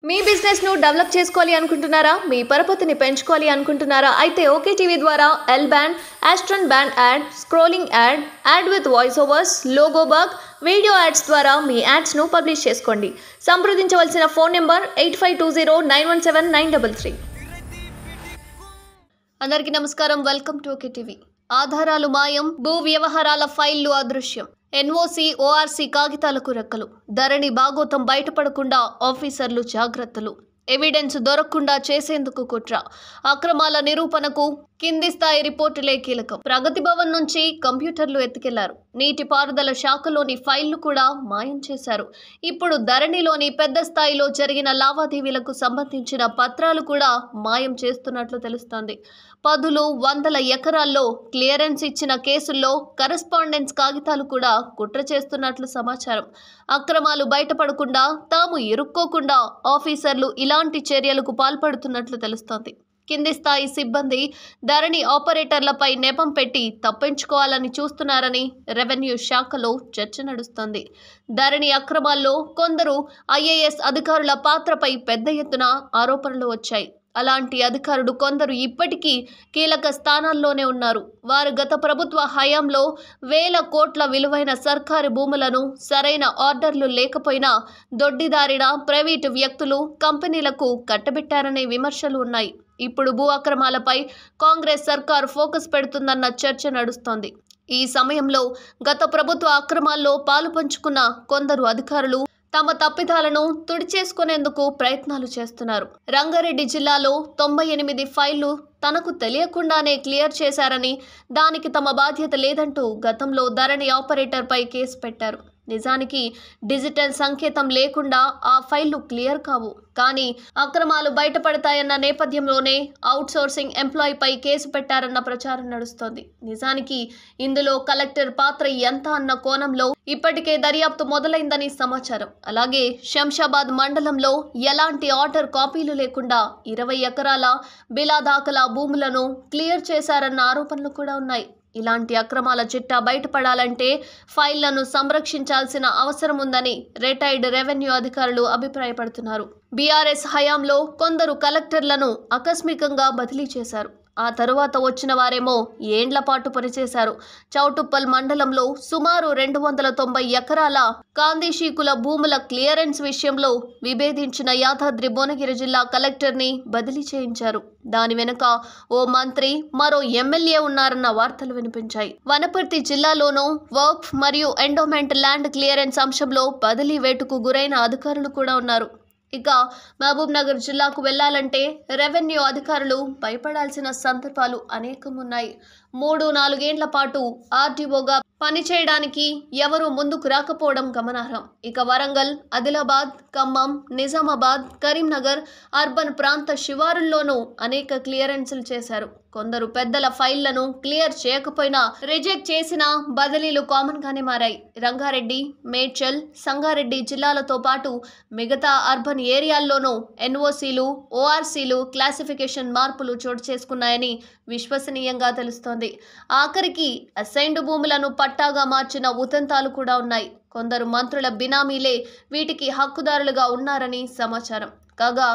మీ business ను develop చేసుకోవాలి అనుకుంటున్నారా? మీ పరపతిని పెంచుకోవాలి అనుకుంటున్నారా? అయితే ఓకే టీవీ ద్వారా ఎల్ బ్యాండ్, ఆస్ట్రన్ band ad, scrolling ad, ad with voice overs, logo bug, video ads ద్వారా మీ యాడ్స్ ను పబ్లిష్ చేసుకోండి. సంప్రదించవలసిన ఫోన్ నెంబర్ 8520917933. అందరికీ నమస్కారం. Welcome to okay TV. ఆధారాలు మాయం, భూ వ్యవహారాల ఫైళ్లు అదృశ్యం, ఎన్ఓసి ఓఆర్సి కాగితాలకు రెక్కలు, ధరణి భాగోతం బయటపడకుండా ఆఫీసర్లు జాగ్రత్తలు, ఎవిడెన్స్ దొరకకుండా చేసేందుకు కుట్ర, అక్రమాల నిరూపణకు కింది స్థాయి రిపోర్టులే కీలకం. ప్రగతి భవన్ నుంచి కంప్యూటర్లు ఎత్తుకెళ్లారు. నీటిపారుదల శాఖలోని ఫైళ్లు కూడా మాయం చేశారు. ఇప్పుడు ధరణిలోని పెద్ద స్థాయిలో జరిగిన లావాదేవీలకు సంబంధించిన పత్రాలు కూడా మాయం చేస్తున్నట్లు తెలుస్తోంది. పదులు వందల ఎకరాల్లో క్లియరెన్స్ ఇచ్చిన కేసుల్లో కరెస్పాండెన్స్ కాగితాలు కూడా కుట్ర చేస్తున్నట్లు సమాచారం. అక్రమాలు బయటపడకుండా, తాము ఇరుక్కోకుండా ఆఫీసర్లు ఇలాంటి చర్యలకు పాల్పడుతున్నట్లు తెలుస్తోంది. కింది స్థాయి సిబ్బంది ధరణి ఆపరేటర్లపై నెపం పెట్టి తప్పించుకోవాలని చూస్తున్నారని రెవెన్యూ శాఖలో చర్చ నడుస్తోంది. ధరణి అక్రమాల్లో కొందరు ఐఏఎస్ అధికారుల పాత్రపై పెద్ద ఎత్తున ఆరోపణలు వచ్చాయి. అలాంటి అధికారులు కొందరు ఇప్పటికీ కీలక స్థానాల్లోనే ఉన్నారు. వారు గత ప్రభుత్వ హయాంలో వేల కోట్ల విలువైన సర్కారు భూములను సరైన ఆర్డర్లు లేకపోయినా దొడ్డిదారిన ప్రైవేటు వ్యక్తులు, కంపెనీలకు కట్టబెట్టారనే విమర్శలు ఉన్నాయి. ఇప్పుడు భూ అక్రమాలపై కాంగ్రెస్ సర్కారు ఫోకస్ పెడుతుందన్న చర్చ నడుస్తోంది. ఈ సమయంలో గత ప్రభుత్వ అక్రమాల్లో పాలు పంచుకున్న కొందరు అధికారులు తమ తప్పిదాలను తుడిచేసుకునేందుకు ప్రయత్నాలు చేస్తున్నారు. రంగారెడ్డి జిల్లాలో 98 ఫైళ్లు తనకు తెలియకుండానే క్లియర్ చేశారని, దానికి తమ బాధ్యత లేదంటూ గతంలో ధరణి ఆపరేటర్పై కేసు పెట్టారు. నిజానికి డిజిటల్ సంకేతం లేకుండా ఆ ఫైళ్లు క్లియర్ కావు. కానీ అక్రమాలు బయటపడతాయన్న నేపథ్యంలోనే అవుట్సోర్సింగ్ ఎంప్లాయీపై కేసు పెట్టారన్న ప్రచారం నడుస్తోంది. నిజానికి ఇందులో కలెక్టర్ పాత్ర ఎంత అన్న కోణంలో ఇప్పటికే దర్యాప్తు మొదలైందని సమాచారం. అలాగే శంషాబాద్ మండలంలో ఎలాంటి ఆర్డర్ కాపీలు లేకుండా 20 ఎకరాల బిలా దాఖలా భూములను క్లియర్ చేశారన్న ఆరోపణలు కూడా ఉన్నాయి. ఇలాంటి అక్రమాల చిట్టా బయటపడాలంటే ఫైళ్లను సంరక్షించాల్సిన అవసరం ఉందని రిటైర్డ్ రెవెన్యూ అధికారులు అభిప్రాయపడుతున్నారు. బీఆర్ఎస్ హయాంలో కొందరు కలెక్టర్లను ఆకస్మికంగా బదిలీ చేశారు. ఆ తరువాత వచ్చిన వారేమో ఏండ్ల పాటు పనిచేశారు. చౌటుప్పల్ మండలంలో సుమారు 290 ఎకరాల కాందిశీకుల భూముల క్లియరెన్స్ విషయంలో విభేదించిన యాదాద్రి భువనగిరి జిల్లా కలెక్టర్ని బదిలీ చేయించారు. దాని వెనుక ఓ మంత్రి, మరో ఎమ్మెల్యే ఉన్నారన్న వార్తలు వినిపించాయి. వనపర్తి జిల్లాలోనూ వర్క్ మరియు ఎండోమెంట్ ల్యాండ్ క్లియరెన్స్ అంశంలో బదిలీ వేటుకు గురైన అధికారులు కూడా ఉన్నారు. ఇక మహబూబ్ నగర్ జిల్లాకు వెళ్లాలంటే రెవెన్యూ అధికారులు భయపడాల్సిన సందర్భాలు అనేకం ఉన్నాయి. 3-4 ఏళ్ల పాటు ఆర్డీఓగా పనిచేయడానికి ఎవరూ ముందుకు రాకపోవడం గమనార్హం. ఇక వరంగల్, ఆదిలాబాద్, ఖమ్మం, నిజామాబాద్, కరీంనగర్ అర్బన్ ప్రాంత శివారుల్లోనూ అనేక క్లియరెన్సులు చేశారు. కొందరు పెద్దల ఫైళ్లను క్లియర్ చేయకపోయినా రిజెక్ట్ చేసిన బదిలీలు కామన్ గానే మారాయి. రంగారెడ్డి, మేడ్చల్, సంగారెడ్డి జిల్లాలతో పాటు మిగతా అర్బన్ ఏరియాల్లోనూ ఎన్ఓసీలు, ఓఆర్సీలు క్లాసిఫికేషన్ మార్పులు చోటు చేసుకున్నాయని విశ్వసనీయంగా తెలుస్తోంది. ఆఖరికి అసైన్డ్ భూములను పట్టాగా మార్చిన ఉదంతాలు కూడా ఉన్నాయి. కొందరు మంత్రుల బినామీలే వీటికి హక్కుదారులుగా ఉన్నారని సమాచారం. కాగా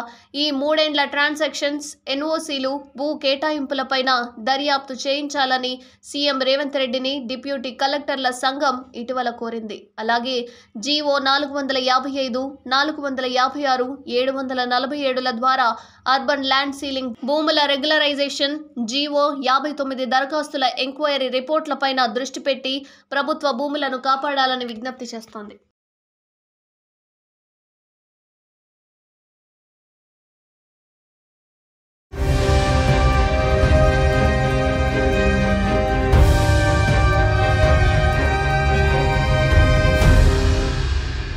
ఈ 3 ఏండ్ల ట్రాన్సాక్షన్స్, ఎన్ఓసీలు, భూ కేటాయింపులపైన దర్యాప్తు చేయించాలని సీఎం రేవంత్ రెడ్డిని డిప్యూటీ కలెక్టర్ల సంఘం ఇటీవల కోరింది. అలాగే జీవో 455, 456, 747ల ద్వారా అర్బన్ ల్యాండ్ సీలింగ్, భూముల రెగ్యులరైజేషన్, జీవో 59 దరఖాస్తుల ఎంక్వైరీ రిపోర్ట్లపైన దృష్టి పెట్టి ప్రభుత్వ భూములను కాపాడాలని విజ్ఞప్తి చేస్తోంది.